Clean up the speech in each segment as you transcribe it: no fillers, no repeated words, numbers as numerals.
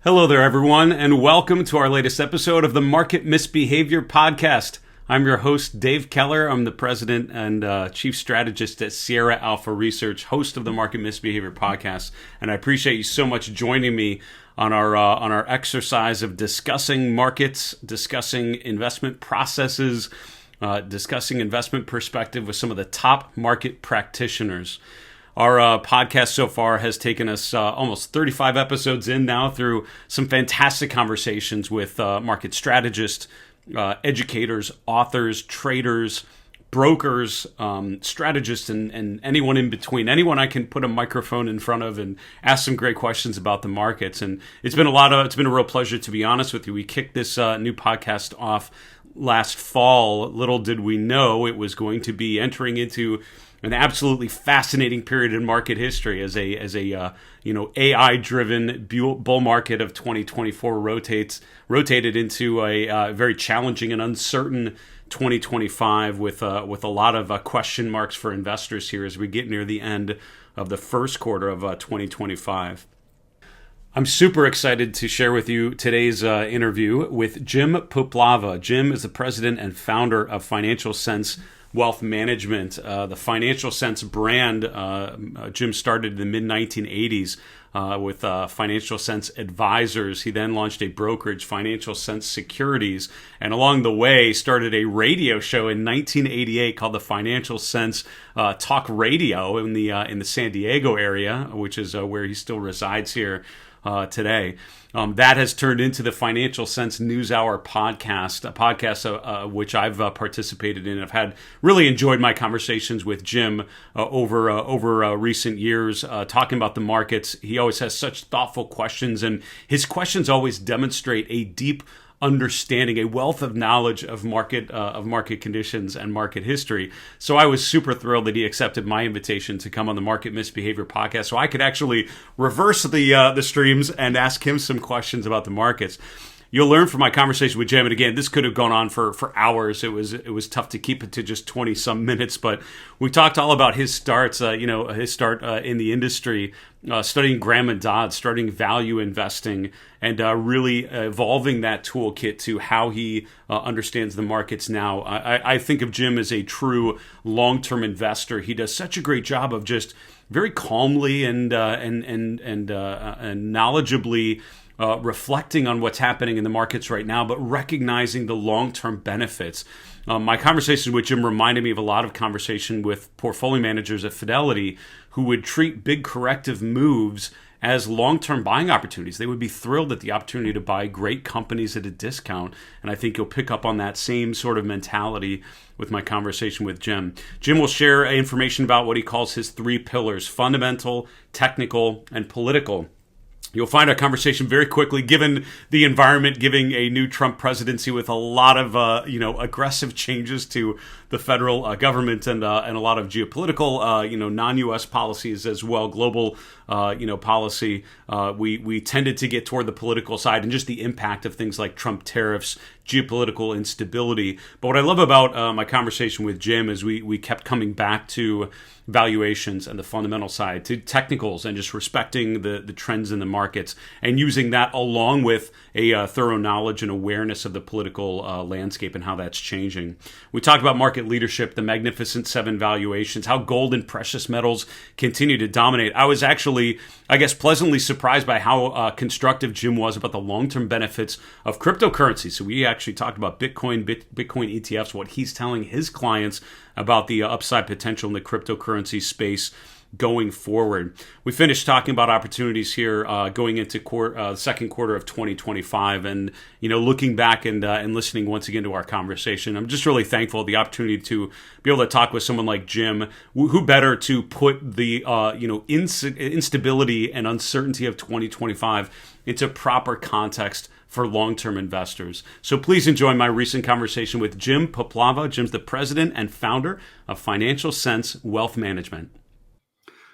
Hello there, everyone, and welcome to our latest episode of the Market Misbehavior podcast. I'm your host, Dave Keller. I'm the president and chief strategist at Sierra Alpha Research, host of the Market Misbehavior podcast, and I appreciate you so much joining me on our exercise of discussing markets, discussing investment processes, discussing investment perspective with some of the top market practitioners. Our podcast so far has taken us almost 35 episodes in now through some fantastic conversations with market strategists, educators, authors, traders, brokers, strategists, and anyone in between. Anyone I can put a microphone in front of and ask some great questions about the markets. And it's been a real pleasure, to be honest with you. We kicked this new podcast off last fall. Little did we know it was going to be entering into an absolutely fascinating period in market history as a AI-driven bull market of 2024 rotated into a very challenging and uncertain 2025 with a lot of question marks for investors here as we get near the end of the first quarter of 2025. I'm super excited to share with you today's interview with Jim Puplava. Jim is the president and founder of Financial Sense Wealth Management. The Financial Sense brand, Jim started in the mid-1980s with Financial Sense Advisors. He then launched a brokerage, Financial Sense Securities, and along the way started a radio show in 1988 called the Financial Sense Talk Radio in the San Diego area, which is where he still resides here today. That has turned into the Financial Sense Newshour podcast, a podcast which I've participated in. I've really enjoyed my conversations with Jim over recent years, talking about the markets. He always has such thoughtful questions, and his questions always demonstrate a deep understanding, a wealth of knowledge of market conditions and market history. So I was super thrilled that he accepted my invitation to come on the Market Misbehavior podcast, so I could actually reverse the streams and ask him some questions about the markets. You'll learn from my conversation with Jim, and again, this could have gone on for hours. It was tough to keep it to just 20 some minutes, but we talked all about his starts, his start in the industry, studying Graham Dodd, starting value investing, and really evolving that toolkit to how he understands the markets now. I think of Jim as a true long-term investor. He does such a great job of just very calmly and knowledgeably reflecting on what's happening in the markets right now, but recognizing the long-term benefits. My conversation with Jim reminded me of a lot of conversation with portfolio managers at Fidelity who would treat big corrective moves as long-term buying opportunities. They would be thrilled at the opportunity to buy great companies at a discount, and I think you'll pick up on that same sort of mentality with my conversation with Jim. Jim will share information about what he calls his three pillars: fundamental, technical, and political. You'll find our conversation very quickly, given the environment, giving a new Trump presidency with a lot of aggressive changes to the federal government and a lot of geopolitical non-U.S. policies as well, global policy. We tended to get toward the political side and just the impact of things like Trump tariffs, geopolitical instability. But what I love about my conversation with Jim is we kept coming back to valuations and the fundamental side, to technicals and just respecting the trends in the markets and using that along with a thorough knowledge and awareness of the political landscape and how that's changing. We talked about market leadership, the Magnificent Seven valuations, how gold and precious metals continue to dominate. I was actually, I guess, pleasantly surprised by how constructive Jim was about the long-term benefits of cryptocurrencies. So we actually talked about Bitcoin ETFs, what he's telling his clients about the upside potential in the cryptocurrency space going forward. We finished talking about opportunities here going into the second quarter of 2025, and looking back and listening once again to our conversation. I'm just really thankful for the opportunity to be able to talk with someone like Jim. Who better to put the instability and uncertainty of 2025 into proper context for long-term investors. So please enjoy my recent conversation with Jim Puplava. Jim's the president and founder of Financial Sense Wealth Management.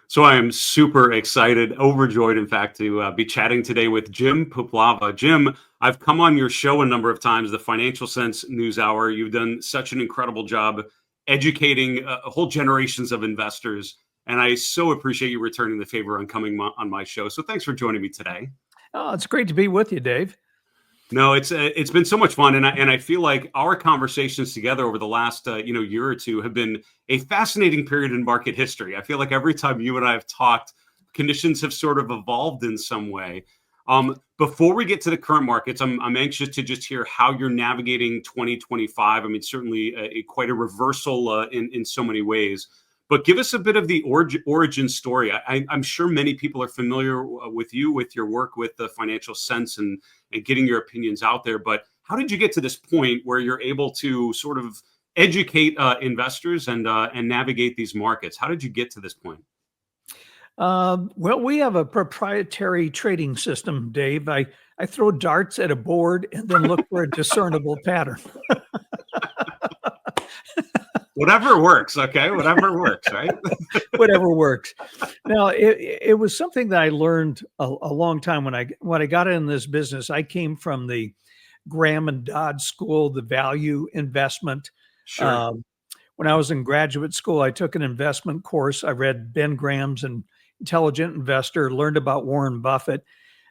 So I am super excited, overjoyed, in fact, to be chatting today with Jim Puplava. Jim, I've come on your show a number of times, the Financial Sense Newshour. You've done such an incredible job educating whole generations of investors, and I so appreciate you returning the favor and coming on my show. So thanks for joining me today. Oh, it's great to be with you, Dave. No, it's been so much fun, and I feel like our conversations together over the last year or two have been a fascinating period in market history. I feel like every time you and I have talked, conditions have sort of evolved in some way. Before we get to the current markets, I'm anxious to just hear how you're navigating 2025. I mean, certainly quite a reversal in so many ways. But give us a bit of the origin story. I'm sure many people are familiar with you, with your work with the Financial Sense and getting your opinions out there. But how did you get to this point where you're able to sort of educate investors and navigate these markets? How did you get to this point? Well, we have a proprietary trading system, Dave. I throw darts at a board and then look for a discernible pattern. Whatever works, okay? Whatever works, right? Whatever works. Now, it was something that I learned a long time when I got in this business. I came from the Graham and Dodd school, the value investment. Sure. When I was in graduate school, I took an investment course. I read Ben Graham's Intelligent Investor, learned about Warren Buffett.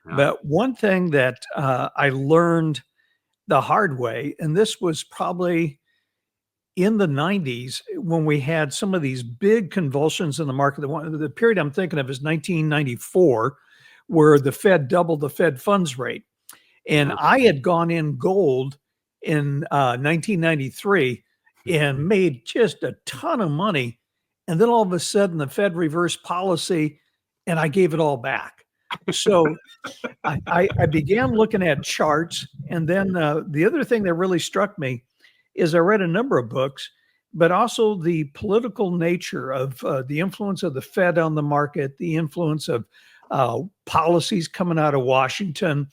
Yeah. But one thing that I learned the hard way, and this was probably in the 90s when we had some of these big convulsions in the market. The period I'm thinking of is 1994, where the Fed doubled the Fed funds rate. And I had gone in gold in 1993 and made just a ton of money. And then all of a sudden, the Fed reversed policy and I gave it all back. So I began looking at charts. And then the other thing that really struck me is I read a number of books, but also the political nature of the influence of the Fed on the market, the influence of policies coming out of Washington.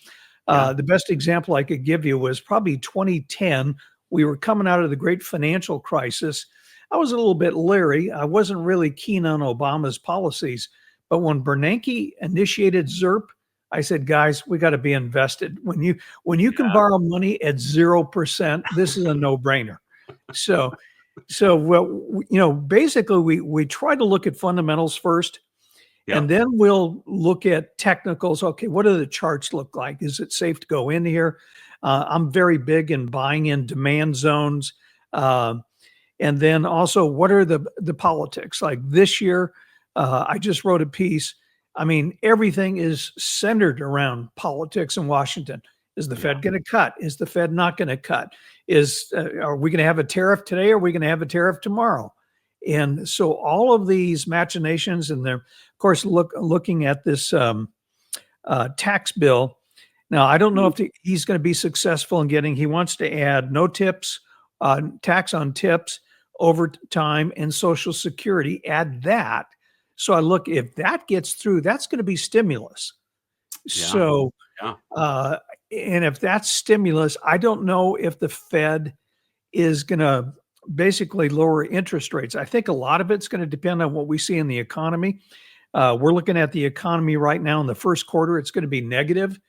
The best example I could give you was probably 2010. We were coming out of the great financial crisis. I was a little bit leery. I wasn't really keen on Obama's policies. But when Bernanke initiated ZIRP, I said, guys, we got to be invested. When you can borrow money at 0%, this is a no-brainer. So basically we try to look at fundamentals first, and then we'll look at technicals. Okay, what do the charts look like? Is it safe to go in here? I'm very big in buying in demand zones, and then also what are the politics like this year? I just wrote a piece. I mean, everything is centered around politics in Washington. Is the Fed going to cut? Is the Fed not going to cut? Are we going to have a tariff today? Or are we going to have a tariff tomorrow? And so all of these machinations, and they're, of course, looking at this tax bill. Now, I don't know if he's going to be successful in getting. He wants to add no tips, tax on tips, overtime, and Social Security. Add that. So I look, if that gets through, that's going to be stimulus. So, and if that's stimulus, I don't know if the Fed is going to basically lower interest rates. I think a lot of it's going to depend on what we see in the economy. We're looking at the economy right now in the first quarter. It's going to be negative.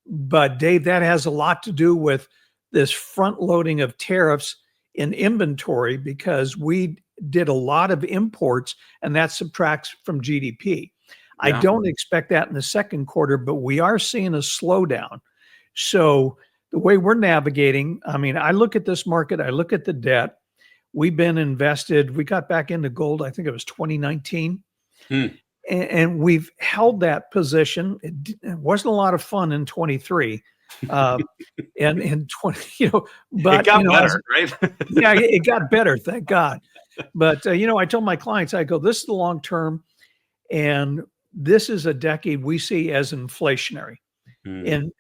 But Dave, that has a lot to do with this front loading of tariffs in inventory because we did a lot of imports and that subtracts from GDP. I don't expect that in the second quarter, but we are seeing a slowdown. So the way we're navigating, I mean, I look at this market, I look at the debt. We've been invested. We got back into gold, I think it was 2019. And we've held that position. It wasn't a lot of fun in 23. And in 20, but it got better, right? It got better, thank God. But I told my clients, I go, this is the long term, and this is a decade we see as inflationary. And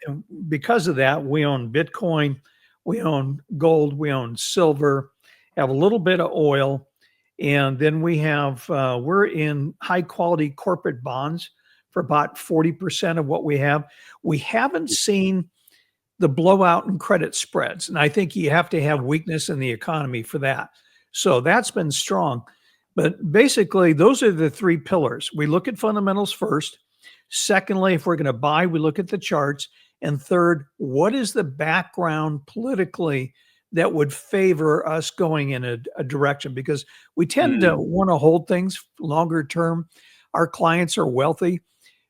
because of that, we own Bitcoin, we own gold, we own silver, have a little bit of oil, and then we have we're in high quality corporate bonds for about 40% of what we have. We haven't seen the blowout in credit spreads, and I think you have to have weakness in the economy for that. So that's been strong. But basically, those are the three pillars. We look at fundamentals first. Secondly, if we're going to buy, we look at the charts. And third, what is the background politically that would favor us going in a direction? Because we tend to want to hold things longer term. Our clients are wealthy.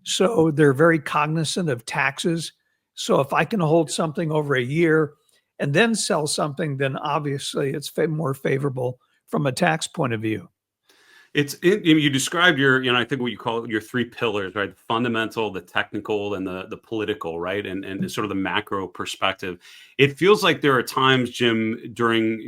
So they're very cognizant of taxes. So if I can hold something over a year and then sell something, then obviously it's more favorable from a tax point of view. You described your, I think what you call your three pillars, right? The fundamental, the technical, and the political, right? And sort of the macro perspective. It feels like there are times, Jim, during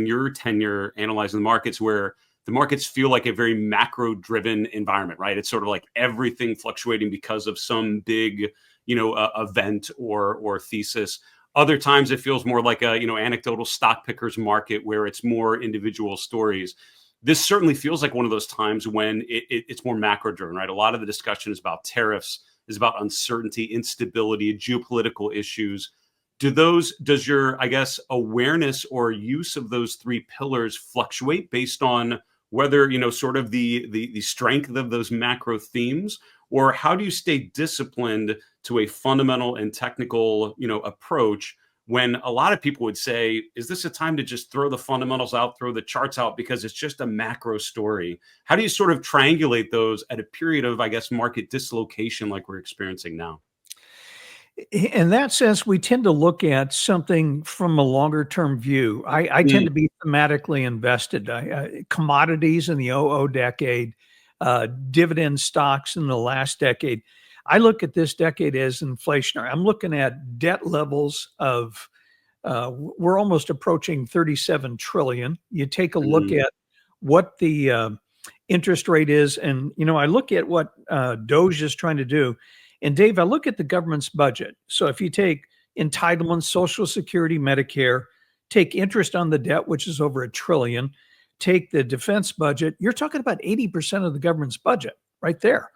your tenure analyzing the markets, where the markets feel like a very macro driven environment, right? It's sort of like everything fluctuating because of some big, event or thesis. Other times it feels more like a, anecdotal stock pickers market where it's more individual stories. This certainly feels like one of those times when it's more macro driven, right? A lot of the discussion is about tariffs, is about uncertainty, instability, geopolitical issues. Does your, I guess, awareness or use of those three pillars fluctuate based on whether, sort of the strength of those macro themes, or how do you stay disciplined to a fundamental and technical, approach when a lot of people would say, is this a time to just throw the fundamentals out, throw the charts out because it's just a macro story? How do you sort of triangulate those at a period of, I guess, market dislocation like we're experiencing now? In that sense, we tend to look at something from a longer term view. I tend Mm, to be thematically invested. Commodities in the decade, dividend stocks in the last decade. I look at this decade as inflationary. I'm looking at debt levels of, we're almost approaching 37 trillion. You take a look mm, at what the interest rate is, and I look at what Doge is trying to do. And Dave, I look at the government's budget. So if you take entitlements, Social Security, Medicare, take interest on the debt, which is over $1 trillion, take the defense budget, you're talking about 80% of the government's budget right there.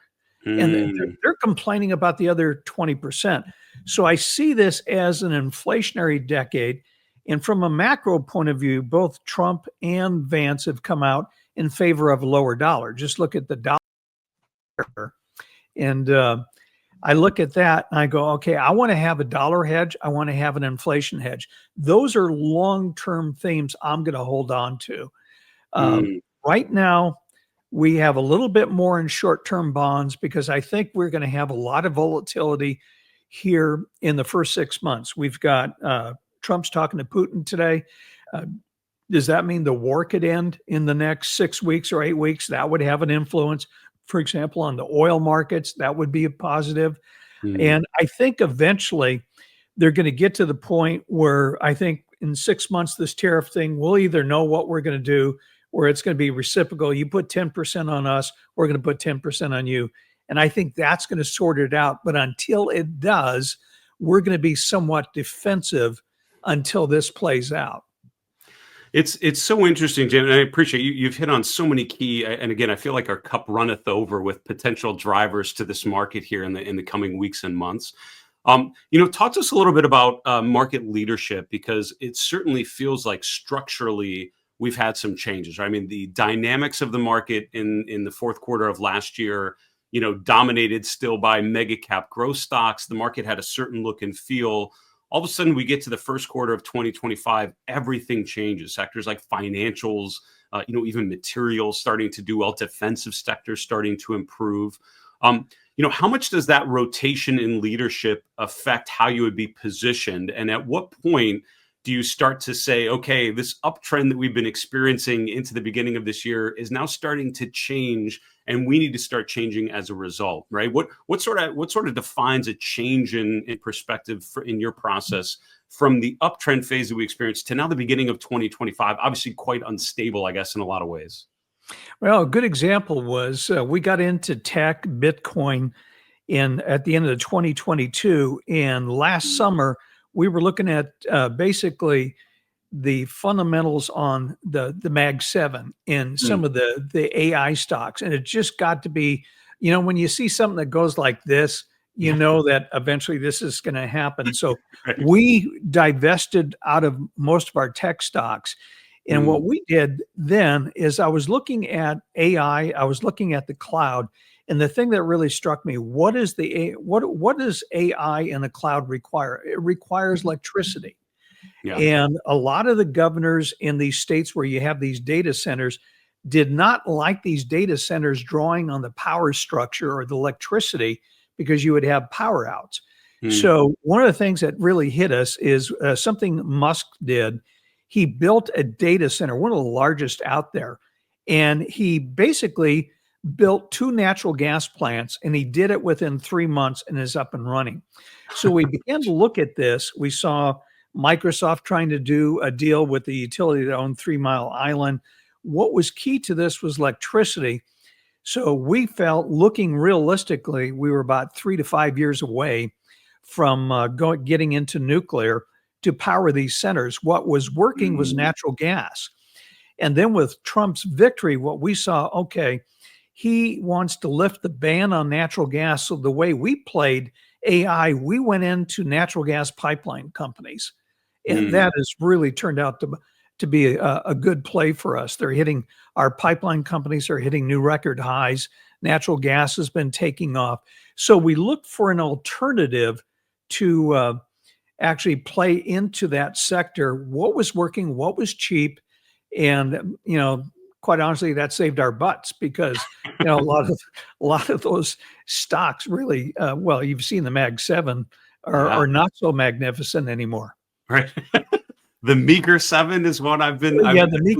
And mm. they're complaining about the other 20%. So I see this as an inflationary decade. And from a macro point of view, both Trump and Vance have come out in favor of a lower dollar. Just look at the dollar. And I look at that and I go, okay, I want to have a dollar hedge. I want to have an inflation hedge. Those are long-term themes I'm going to hold on to. Mm. Right now, we have a little bit more in short-term bonds because I think we're going to have a lot of volatility here in the first 6 months. We've got Trump's talking to Putin today. Uh, does that mean the war could end in the next 6 weeks or 8 weeks? That would have an influence, for example, on the oil markets. That would be a positive. Mm. And I think eventually they're going to get to the point where I think in 6 months, this tariff thing, we'll either know what we're going to do, where it's going to be reciprocal. You put 10% on us, we're going to put 10% on you. And I think that's going to sort it out. But until it does, we're going to be somewhat defensive until this plays out. It's so interesting, Jim, and I appreciate you. You've hit on so many key, and again, I feel like our cup runneth over with potential drivers to this market here in the coming weeks and months. Talk to us a little bit about market leadership, because it certainly feels like structurally we've had some changes. Right? I mean, the dynamics of the market in the fourth quarter of last year, dominated still by mega cap growth stocks. The market had a certain look and feel. All of a sudden, we get to the first quarter of 2025, everything changes. Sectors like financials, even materials starting to do well, defensive sectors starting to improve. How much does that rotation in leadership affect how you would be positioned? And at what point do you start to say, okay, this uptrend that we've been experiencing into the beginning of this year is now starting to change, and we need to start changing as a result, right? What sort of defines a change in perspective in your process from the uptrend phase that we experienced to now the beginning of 2025? Obviously, quite unstable, I guess, in a lot of ways. Well, a good example was we got into tech, Bitcoin at the end of 2022, and last summer we were looking at basically the fundamentals on the Mag 7 and some Mm. of the AI stocks, and it just got to be, when you see something that goes like this, Yeah. that eventually this is going to happen. So Right. we divested out of most of our tech stocks. And Mm. what we did then is I was looking at AI, I was looking at the cloud, and the thing that really struck me, what does AI in the cloud require? It requires electricity. Yeah. And a lot of the governors in these states where you have these data centers did not like these data centers drawing on the power structure or the electricity because you would have power outs. Hmm. So one of the things that really hit us is something Musk did. He built a data center, one of the largest out there, and he basically built 2 natural gas plants, and he did it within 3 months and is up and running. So we began to look at this. We saw Microsoft trying to do a deal with the utility that owned 3 Mile Island. What was key to this was electricity. So we felt, looking realistically, we were about 3 to 5 years away from getting into nuclear to power these centers. What was working was natural gas. And then with Trump's victory, what we saw, okay, he wants to lift the ban on natural gas. So the way we played AI, we went into natural gas pipeline companies. And that has really turned out to be a good play for us. Our pipeline companies are hitting new record highs. Natural gas has been taking off. So we looked for an alternative to actually play into that sector. What was working, what was cheap, and quite honestly, that saved our butts because a lot of those stocks really, well, you've seen the Mag 7 are not so magnificent anymore. Right. The meager 7 is one I've been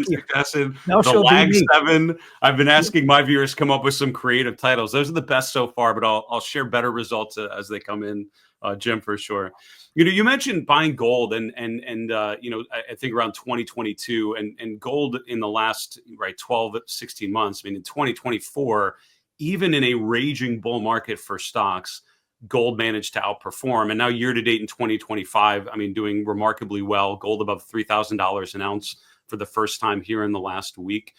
suggested. The lag 7. I've been asking my viewers to come up with some creative titles. Those are the best so far, but I'll share better results as they come in, Jim, for sure. You mentioned buying gold, and I think around 2022, and gold in the last 12, 16 months. I mean, in 2024, even in a raging bull market for stocks, gold managed to outperform. And now year to date in 2025, I mean, doing remarkably well. Gold above $3,000 an ounce for the first time here in the last week.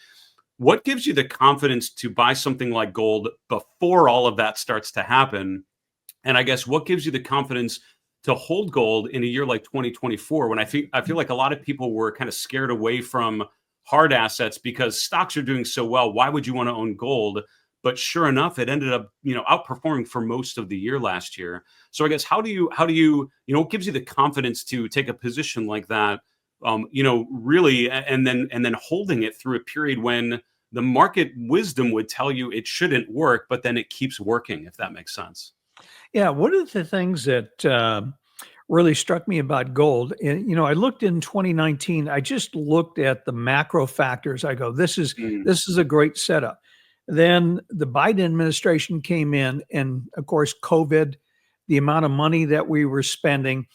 What gives you the confidence to buy something like gold before all of that starts to happen? And I guess what gives you the confidence to hold gold in a year like 2024, when I feel like a lot of people were kind of scared away from hard assets because stocks are doing so well? Why would you want to own gold? But sure enough, it ended up, outperforming for most of the year last year. So I guess how do you, what gives you the confidence to take a position like that, really, and then holding it through a period when the market wisdom would tell you it shouldn't work, but then it keeps working, if that makes sense? Yeah, one of the things that really struck me about gold, and I looked in 2019. I just looked at the macro factors. I go, this is a great setup. Then the Biden administration came in, and of course, COVID, the amount of money that we were spending.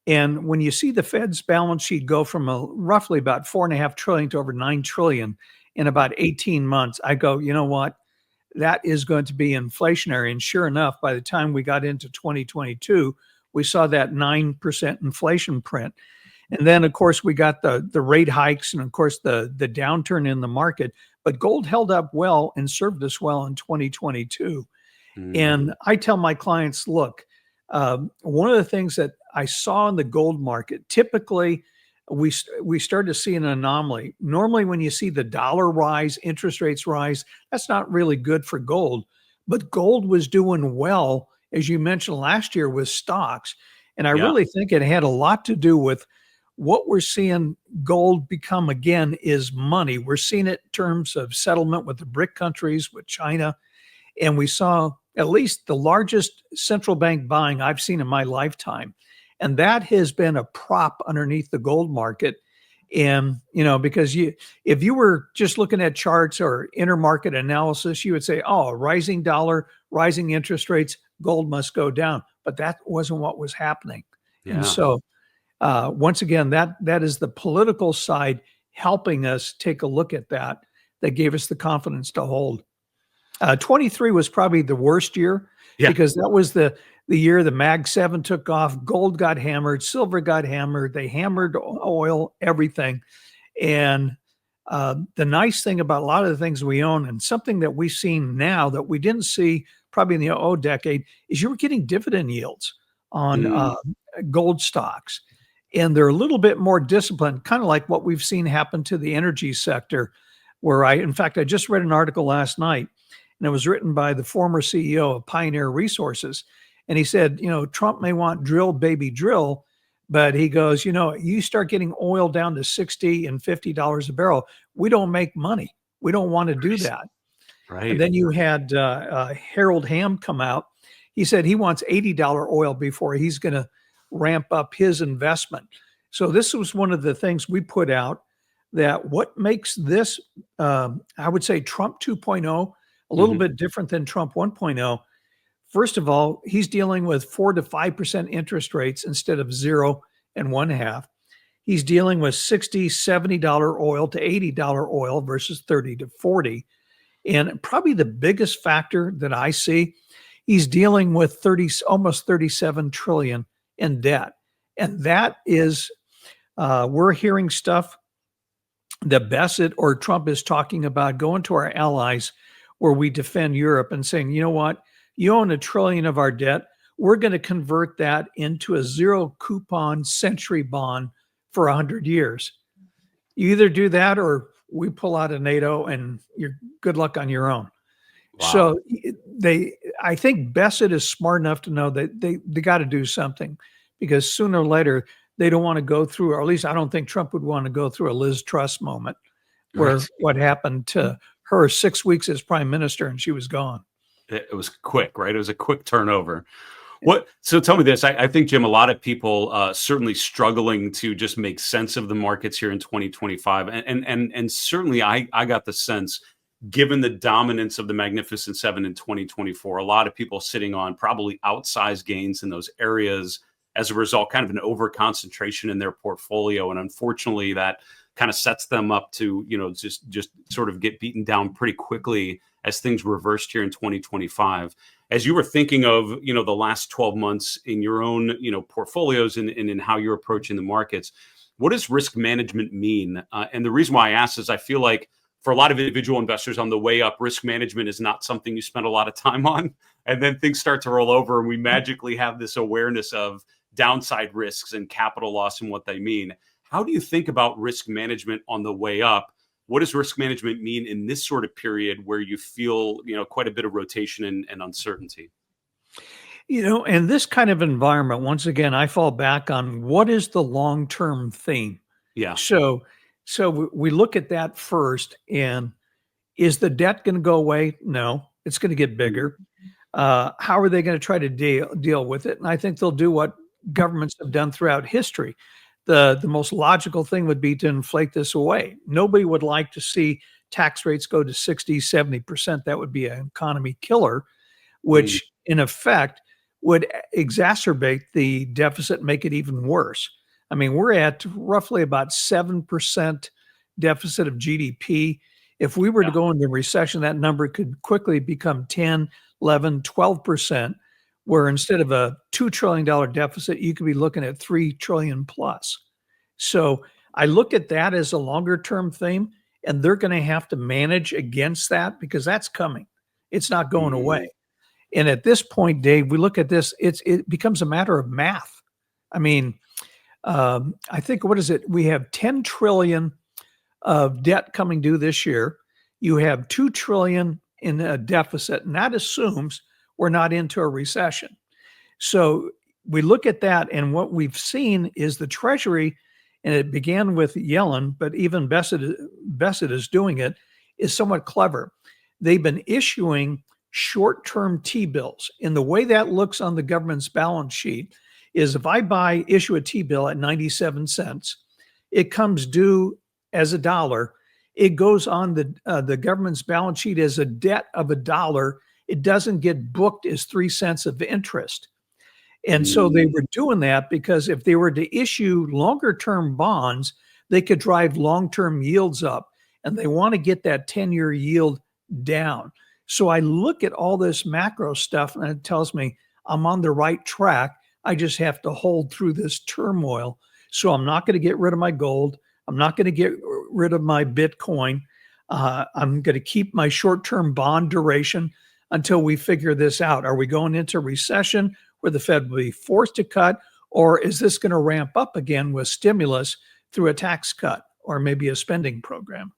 And when you see the Fed's balance sheet go from roughly about $4.5 trillion to over $9 trillion in about 18 months, I go, you know what? That is going to be inflationary. And sure enough, by the time we got into 2022, we saw that 9% inflation print. And then, of course, we got the rate hikes and, of course, the downturn in the market. But gold held up well and served us well in 2022. And I tell my clients, look, one of the things that I saw in the gold market, typically we start to see an anomaly. Normally, when you see the dollar rise, interest rates rise, that's not really good for gold. But gold was doing well, as you mentioned last year, with stocks. And I really think it had a lot to do with what we're seeing gold become again is money. We're seeing it in terms of settlement with the BRIC countries, with China. And we saw at least the largest central bank buying I've seen in my lifetime. And that has been a prop underneath the gold market. And, because if you were just looking at charts or intermarket analysis, you would say, oh, rising dollar, rising interest rates, gold must go down. But that wasn't what was happening. Yeah. And so once again, that is the political side helping us take a look at that gave us the confidence to hold. 23 was probably the worst year because that was the year the Mag 7 took off. Gold got hammered, silver got hammered. They hammered oil, everything. And the nice thing about a lot of the things we own, and something that we've seen now that we didn't see probably in the decade, is you were getting dividend yields on gold stocks. And they're a little bit more disciplined, kind of like what we've seen happen to the energy sector, where I just read an article last night, and it was written by the former CEO of Pioneer Resources. And he said, Trump may want drill, baby, drill, but he goes, you start getting oil down to $60 and $50 a barrel, we don't make money. We don't want to do that. Right. And then you had Harold Hamm come out. He said he wants $80 oil before he's going to ramp up his investment. So this was one of the things we put out, that what makes this, I would say Trump 2.0, a little bit different than Trump 1.0. First of all, he's dealing with 4 to 5% interest rates instead of 0 and 1/2. He's dealing with $60, $70 oil to $80 oil versus 30 to 40. And probably the biggest factor that I see, he's dealing with almost 37 trillion in debt. And that is, we're hearing stuff that Bassett or Trump is talking about going to our allies where we defend Europe and saying, you know what, you own $1 trillion of our debt. We're going to convert that into a 0 coupon century bond for 100 years. You either do that or we pull out of NATO and you're good luck on your own. Wow. So I think Bassett is smart enough to know that they got to do something, because sooner or later they don't want to go through, or at least I don't think Trump would want to go through a Liz Truss moment where what happened to her 6 weeks as prime minister and she was gone. It was quick, right? It was a quick turnover. So tell me this. I think, Jim, a lot of people certainly struggling to just make sense of the markets here in 2025. And certainly I got the sense, given the dominance of the Magnificent Seven in 2024, a lot of people sitting on probably outsized gains in those areas as a result, kind of an over concentration in their portfolio. And unfortunately, that kind of sets them up to, just sort of get beaten down pretty quickly as things reversed here in 2025. As you were thinking of, the last 12 months in your own, portfolios and in how you're approaching the markets, what does risk management mean? And the reason why I ask is I feel like for a lot of individual investors on the way up, risk management is not something you spend a lot of time on. And then things start to roll over and we magically have this awareness of downside risks and capital loss and what they mean. How do you think about risk management on the way up? What does risk management mean in this sort of period where you feel, quite a bit of rotation and uncertainty? In this kind of environment, once again, I fall back on what is the long-term theme. Yeah. So we look at that first, and is the debt going to go away? No, it's going to get bigger. How are they going to try to deal with it? And I think they'll do what governments have done throughout history. The most logical thing would be to inflate this away. Nobody would like to see tax rates go to 60, 70%. That would be an economy killer, which in effect would exacerbate the deficit, make it even worse. I mean, we're at roughly about 7% deficit of GDP. If we were to go into recession, that number could quickly become 10, 11, 12%, where instead of a $2 trillion deficit, you could be looking at $3 trillion plus. So I look at that as a longer term theme, and they're going to have to manage against that because that's coming. It's not going away. And at this point, Dave, we look at this, it becomes a matter of math. I mean, I think, what is it? We have 10 trillion of debt coming due this year. You have 2 trillion in a deficit, and that assumes we're not into a recession. So we look at that, and what we've seen is the Treasury, and it began with Yellen, but even Bassett is doing it, is somewhat clever. They've been issuing short-term T-bills. And the way that looks on the government's balance sheet is if I issue a T-bill at 97 cents, it comes due as $1. It goes on the government's balance sheet as a debt of $1. It doesn't get booked as 3 cents of interest. And so they were doing that because if they were to issue longer term bonds, they could drive long-term yields up, and they want to get that 10-year yield down. So I look at all this macro stuff and it tells me I'm on the right track. I just have to hold through this turmoil. So I'm not going to get rid of my gold. I'm not going to get rid of my Bitcoin. I'm going to keep my short-term bond duration until we figure this out. Are we going into recession where the Fed will be forced to cut, or is this going to ramp up again with stimulus through a tax cut or maybe a spending program?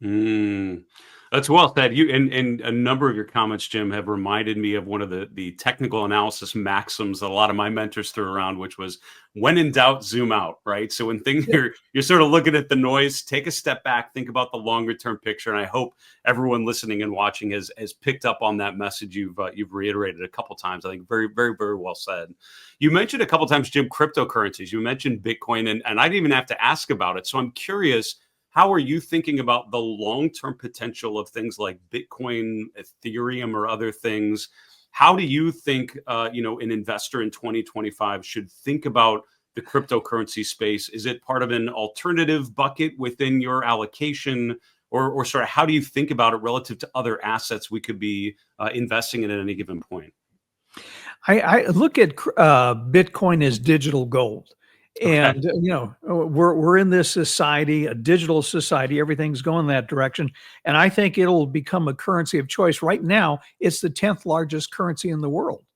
Mm. That's well said. You and a number of your comments, Jim, have reminded me of one of the technical analysis maxims that a lot of my mentors threw around, which was when in doubt, zoom out. Right. So when things Yeah. you're sort of looking at the noise, take a step back, think about the longer term picture. And I hope everyone listening and watching has picked up on that message you've reiterated a couple times. I think very, very, very well said. You mentioned a couple times, Jim, cryptocurrencies. You mentioned Bitcoin, and I didn't even have to ask about it. So I'm curious, how are you thinking about the long-term potential of things like Bitcoin, Ethereum, or other things? How do you think, an investor in 2025 should think about the cryptocurrency space? Is it part of an alternative bucket within your allocation, or sort of how do you think about it relative to other assets we could be investing in at any given point? I look at Bitcoin as digital gold. Okay. And we're in this society, a digital society. Everything's going that direction, and I think it'll become a currency of choice. Right now, it's the 10th largest currency in the world.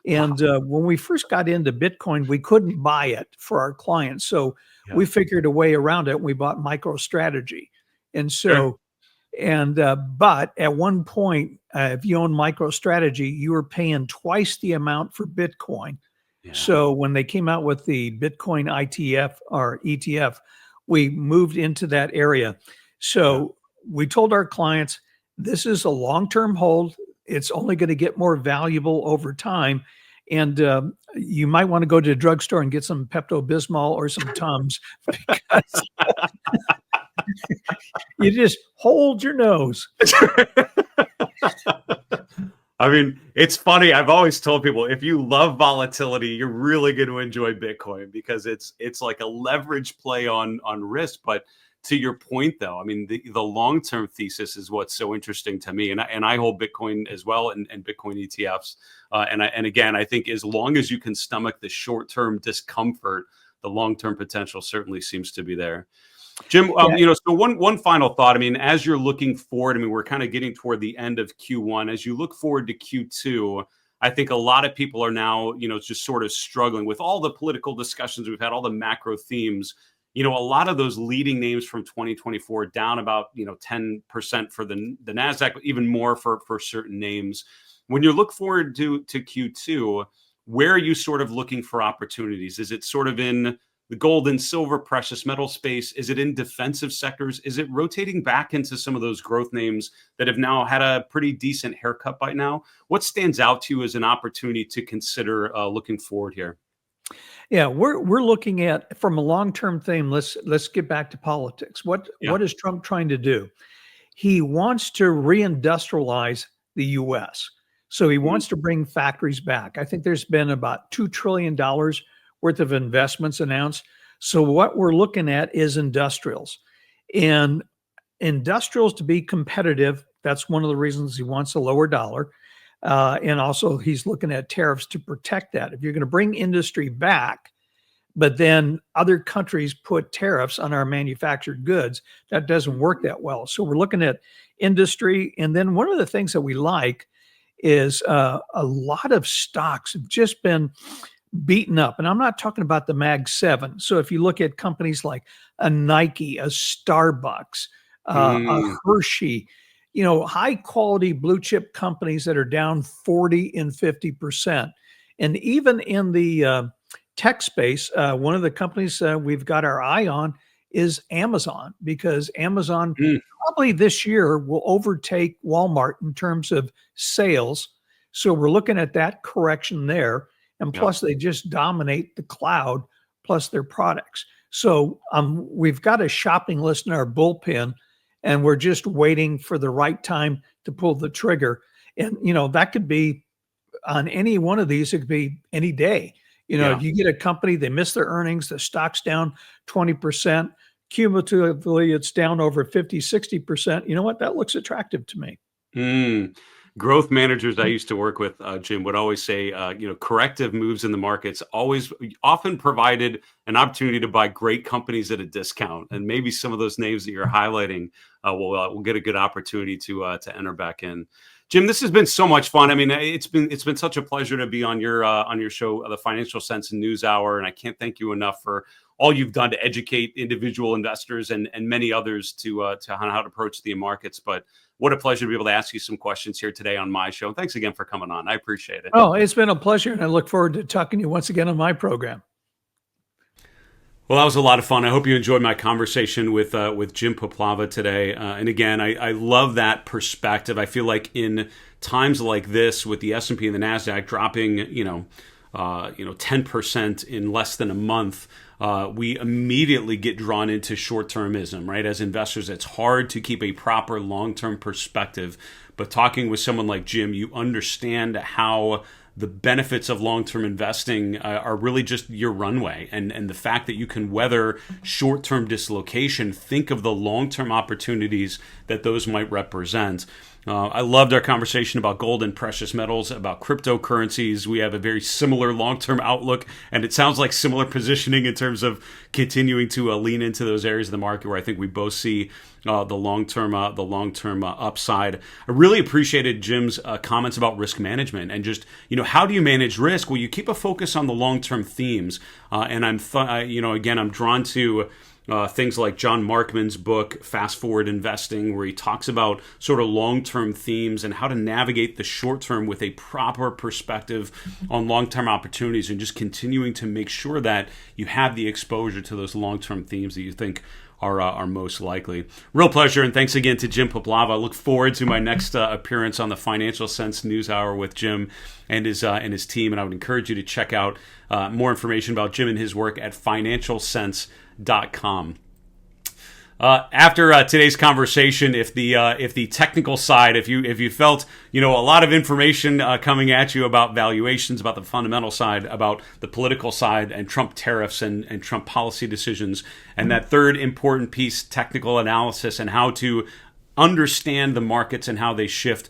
Wow. And when we first got into Bitcoin, we couldn't buy it for our clients, so Yeah. we figured a way around it. We bought MicroStrategy, and Sure. so but at one point, if you own MicroStrategy, you were paying twice the amount for Bitcoin. Yeah. So when they came out with the Bitcoin ITF or ETF, we moved into that area. Yeah. So we told our clients, this is a long-term hold. It's only going to get more valuable over time. And you might want to go to a drugstore and get some Pepto-Bismol or some Tums because you just hold your nose. I mean, it's funny. I've always told people if you love volatility, you're really going to enjoy Bitcoin because it's like a leverage play on risk. But to your point, though, I mean, the long term thesis is what's so interesting to me, and I hold Bitcoin as well and Bitcoin ETFs. And again, I think as long as you can stomach the short term discomfort, the long term potential certainly seems to be there. Jim, Yeah. so one final thought. I mean, as you're looking forward, I mean, we're kind of getting toward the end of Q1. As you look forward to Q2, I think a lot of people are now, just sort of struggling with all the political discussions we've had, all the macro themes. A lot of those leading names from 2024 down about 10% for the Nasdaq, but even more for certain names. When you look forward to Q2, where are you sort of looking for opportunities? Is it sort of in the gold and silver precious metal space? Is it in defensive sectors? Is it rotating back into some of those growth names that have now had a pretty decent haircut by now? What stands out to you as an opportunity to consider looking forward here? Yeah, we're looking at from a long-term theme. Let's get back to politics. Yeah. What is Trump trying to do? He wants to reindustrialize the US. So he Mm, wants to bring factories back. I think there's been about $2 trillion worth of investments announced. So what we're looking at is industrials. And industrials to be competitive, that's one of the reasons he wants a lower dollar. And also he's looking at tariffs to protect that. If you're going to bring industry back, but then other countries put tariffs on our manufactured goods, that doesn't work that well. So we're looking at industry. And then one of the things that we like is a lot of stocks have just been beaten up. And I'm not talking about the Mag 7. So if you look at companies like a Nike, a Starbucks, a mm, Hershey, high quality blue chip companies that are down 40 and 50%. And even in the tech space, one of the companies we've got our eye on is Amazon, because Amazon mm. probably this year will overtake Walmart in terms of sales. So we're looking at that correction there. And Yep. plus, they just dominate the cloud plus their products. So we've got a shopping list in our bullpen, and we're just waiting for the right time to pull the trigger. And, that could be on any one of these, it could be any day. Yeah. If you get a company, they miss their earnings, the stock's down 20%, cumulatively, it's down over 50, 60%. You know what? That looks attractive to me. Mm. Growth managers I used to work with, Jim, would always say, corrective moves in the markets always often provided an opportunity to buy great companies at a discount, and maybe some of those names that you're highlighting will get a good opportunity to enter back in. Jim, this has been so much fun. I mean, it's been such a pleasure to be on your show, the Financial Sense News Hour, and I can't thank you enough for all you've done to educate individual investors and many others to how to approach the markets. But what a pleasure to be able to ask you some questions here today on my show. Thanks again for coming on. I appreciate it. Oh, it's been a pleasure, and I look forward to talking to you once again on my program. Well, that was a lot of fun. I hope you enjoyed my conversation with Jim Puplava today. And again, I love that perspective. I feel like in times like this, with the S&P and the Nasdaq dropping, 10% in less than a month, we immediately get drawn into short-termism, right? As investors, it's hard to keep a proper long-term perspective. But talking with someone like Jim, you understand how the benefits of long-term investing are really just your runway, and the fact that you can weather short-term dislocation. Think of the long-term opportunities that those might represent. I loved our conversation about gold and precious metals, about cryptocurrencies. We have a very similar long-term outlook, and it sounds like similar positioning in terms of continuing to lean into those areas of the market where I think we both see the long-term upside. I really appreciated Jim's comments about risk management and just, how do you manage risk? Well, you keep a focus on the long-term themes, and I'm drawn to things like John Markman's book, Fast Forward Investing, where he talks about sort of long-term themes and how to navigate the short-term with a proper perspective on long-term opportunities, and just continuing to make sure that you have the exposure to those long-term themes that you think are most likely. Real pleasure, and thanks again to Jim Puplava. I look forward to my next appearance on the Financial Sense Newshour with Jim and his team, and I would encourage you to check out more information about Jim and his work at financialsense.com. After today's conversation, if the technical side, if you felt a lot of information coming at you about valuations, about the fundamental side, about the political side, and Trump tariffs and Trump policy decisions, and that third important piece, technical analysis and how to understand the markets and how they shift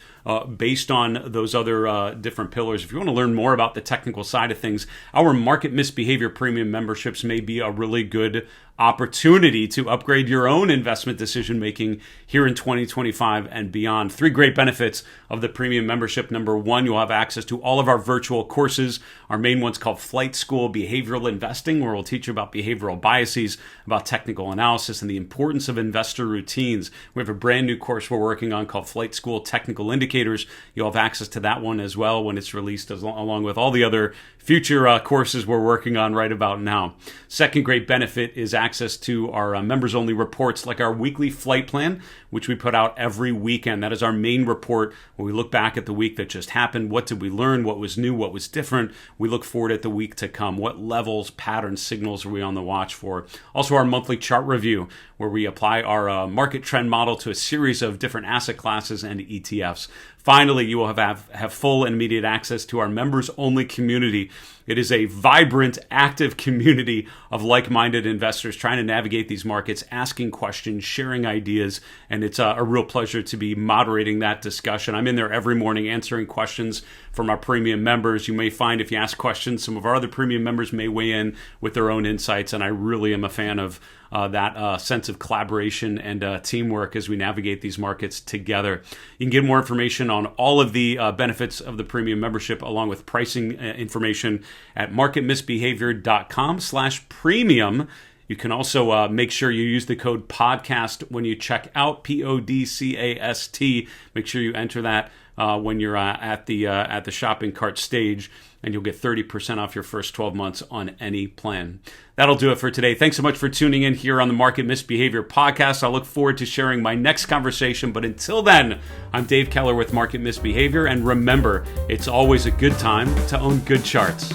based on those other different pillars. If you want to learn more about the technical side of things, our Market Misbehavior Premium memberships may be a really good opportunity to upgrade your own investment decision making here in 2025 and beyond. 3 great benefits of the premium membership. Number 1, you'll have access to all of our virtual courses. Our main one's called Flight School Behavioral Investing, where we'll teach you about behavioral biases, about technical analysis, and the importance of investor routines. We have a brand new course we're working on called Flight School Technical Indicators. You'll have access to that one as well when it's released, along with all the other future courses we're working on right about now. Second great benefit is access to our members-only reports, like our weekly flight plan, which we put out every weekend. That is our main report where we look back at the week that just happened. What did we learn? What was new? What was different? We look forward at the week to come. What levels, patterns, signals are we on the watch for? Also, our monthly chart review, where we apply our market trend model to a series of different asset classes and ETFs. Finally, you will have full and immediate access to our members-only community. It is a vibrant, active community of like-minded investors trying to navigate these markets, asking questions, sharing ideas, and it's a real pleasure to be moderating that discussion. I'm in there every morning answering questions from our premium members. You may find if you ask questions, some of our other premium members may weigh in with their own insights, and I really am a fan of that sense of collaboration and teamwork as we navigate these markets together. You can get more information on all of the benefits of the premium membership, along with pricing information at marketmisbehavior.com/premium. You can also make sure you use the code podcast when you check out, PODCAST. Make sure you enter that when you're at the shopping cart stage, and you'll get 30% off your first 12 months on any plan. That'll do it for today. Thanks so much for tuning in here on the Market Misbehavior podcast. I look forward to sharing my next conversation, but until then, I'm Dave Keller with Market Misbehavior, and remember, it's always a good time to own good charts.